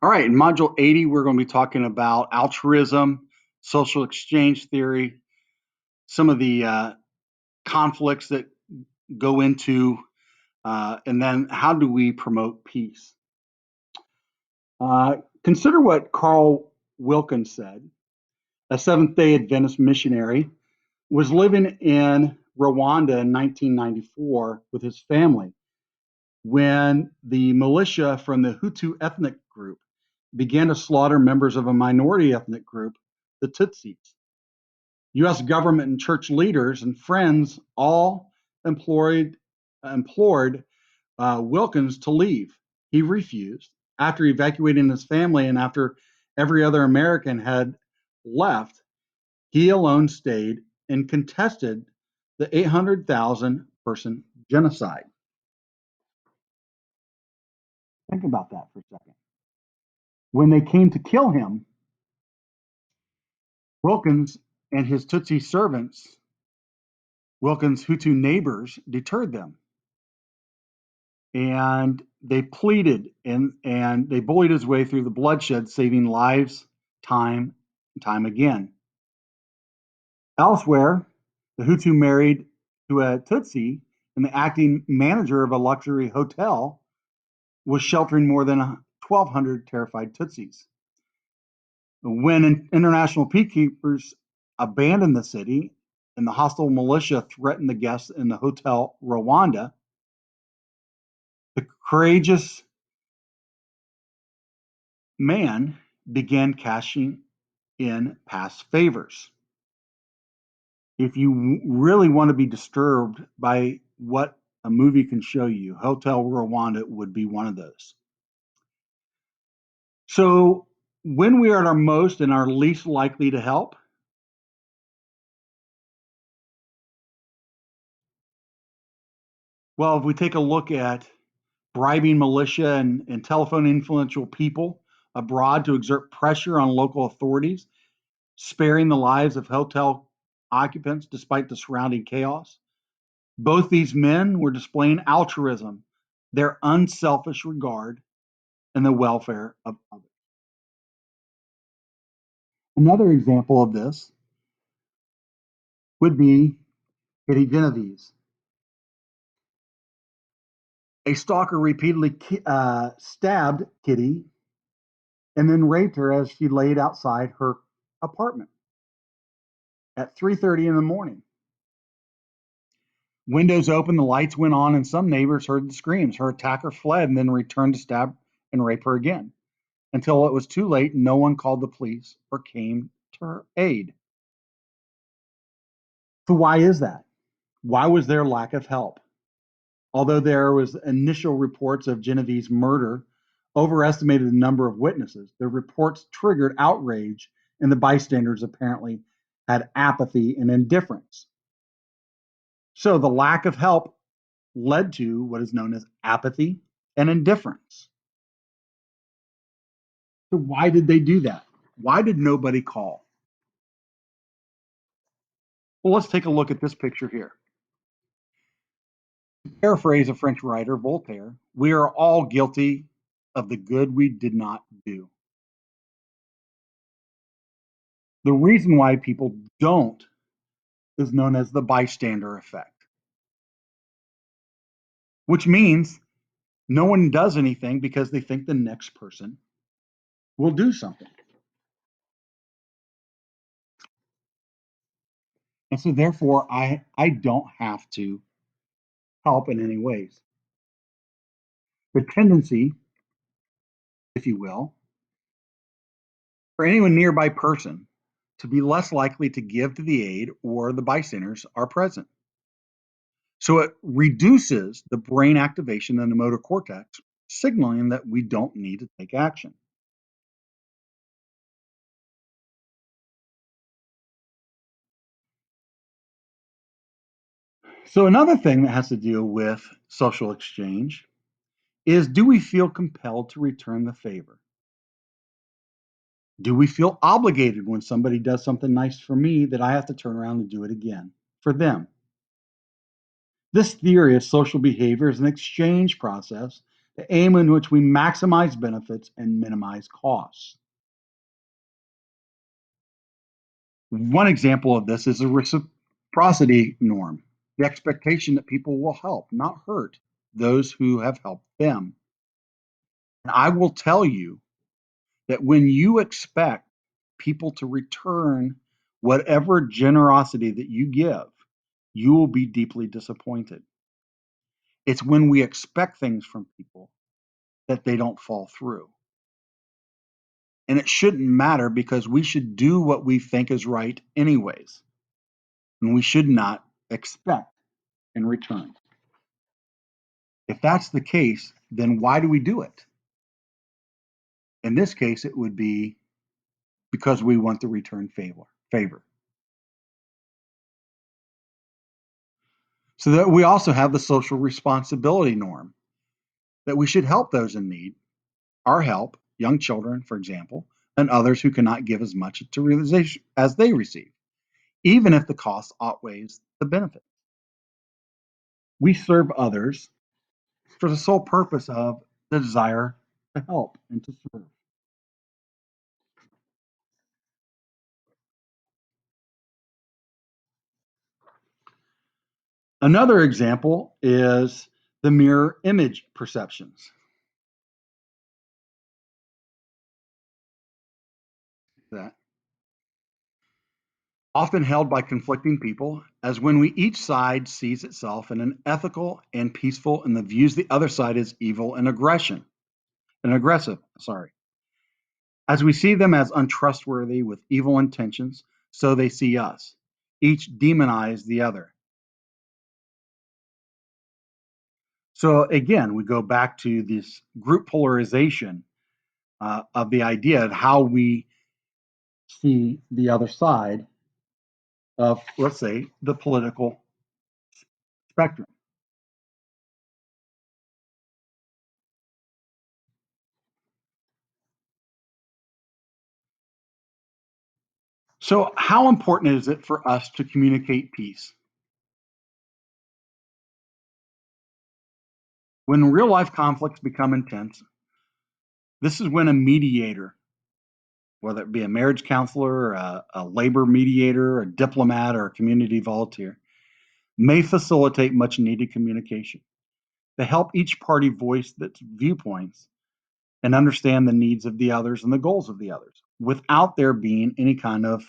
All right, in Module 80, we're going to be talking about altruism, social exchange theory, some of the conflicts that go into, and then how do we promote peace? Consider what Carl Wilkins said. A Seventh day Adventist missionary was living in Rwanda in 1994 with his family when the militia from the Hutu ethnic group began to slaughter members of a minority ethnic group, the Tutsis. US government and church leaders and friends all implored Wilkins to leave. He refused. After evacuating his family and after every other American had left, he alone stayed and contested the 800,000 person genocide. Think about that for a second. When they came to kill him, Wilkins and his Tutsi servants, Wilkins' Hutu neighbors, deterred them. And they pleaded and they bullied his way through the bloodshed, saving lives time and time again. Elsewhere, the Hutu married to a Tutsi, and the acting manager of a luxury hotel was sheltering more than 1,200 terrified Tutsis. When international peacekeepers abandoned the city and the hostile militia threatened the guests in the Hotel Rwanda, the courageous man began cashing in past favors. If you really want to be disturbed by what a movie can show you, Hotel Rwanda would be one of those. So, when we are at our most and are least likely to help, well, if we take a look at bribing militia and telephone influential people abroad to exert pressure on local authorities, sparing the lives of hotel occupants despite the surrounding chaos, both these men were displaying altruism, their unselfish regard, and the welfare of others. Another example of this would be Kitty Genovese. A stalker repeatedly stabbed Kitty and then raped her as she laid outside her apartment at 3:30 in the morning. Windows open, the lights went on, and some neighbors heard the screams. Her attacker fled and then returned to stab and rape her again until it was too late and no one called the police or came to her aid. So why is that? Why was there lack of help? Although there was initial reports of Genevieve's murder, overestimated the number of witnesses. The reports triggered outrage, and the bystanders apparently had apathy and indifference. So the lack of help led to what is known as apathy and indifference. So why did they do that? Why did nobody call? Well, let's take a look at this picture here. To paraphrase a French writer, Voltaire, we are all guilty of the good we did not do. The reason why people don't is known as the bystander effect, which means no one does anything because they think the next person will do something. And so therefore I don't have to help in any ways. The tendency, if you will, for anyone nearby person to be less likely to give to the aid or the bystanders are present. So it reduces the brain activation in the motor cortex, signaling that we don't need to take action. So another thing that has to do with social exchange is, do we feel compelled to return the favor? Do we feel obligated when somebody does something nice for me that I have to turn around and do it again for them? This theory of social behavior is an exchange process the aim in which we maximize benefits and minimize costs. One example of this is a reciprocity norm, the expectation that people will help, not hurt those who have helped them. And I will tell you that when you expect people to return whatever generosity that you give, you will be deeply disappointed. It's when we expect things from people that they don't fall through. And it shouldn't matter because we should do what we think is right anyways. And we should not expect in return. If that's the case, then why do we do it? In this case, it would be because we want to return favor. So that we also have the social responsibility norm that we should help those in need, our help, young children, for example, and others who cannot give as much to realization as they receive, even if the cost outweighs the benefit. We serve others for the sole purpose of the desire to help and to serve. Another example is the mirror image perceptions. That often held by conflicting people, as when we each side sees itself in an ethical and peaceful and the views the other side as evil and aggressive, sorry. As we see them as untrustworthy with evil intentions, so they see us. Each demonize the other. So again, we go back to this group polarization of the idea of how we see the other side of, let's say, the political spectrum. So, how important is it for us to communicate peace? When real life conflicts become intense, this is when a mediator, whether it be a marriage counselor, a labor mediator, a diplomat, or a community volunteer, may facilitate much needed communication. They help each party voice its viewpoints and understand the needs of the others and the goals of the others without there being any kind of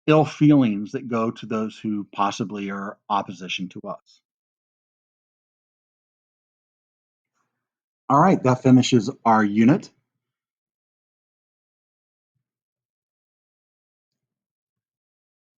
ill feelings that go to those who possibly are opposition to us. All right, that finishes our unit.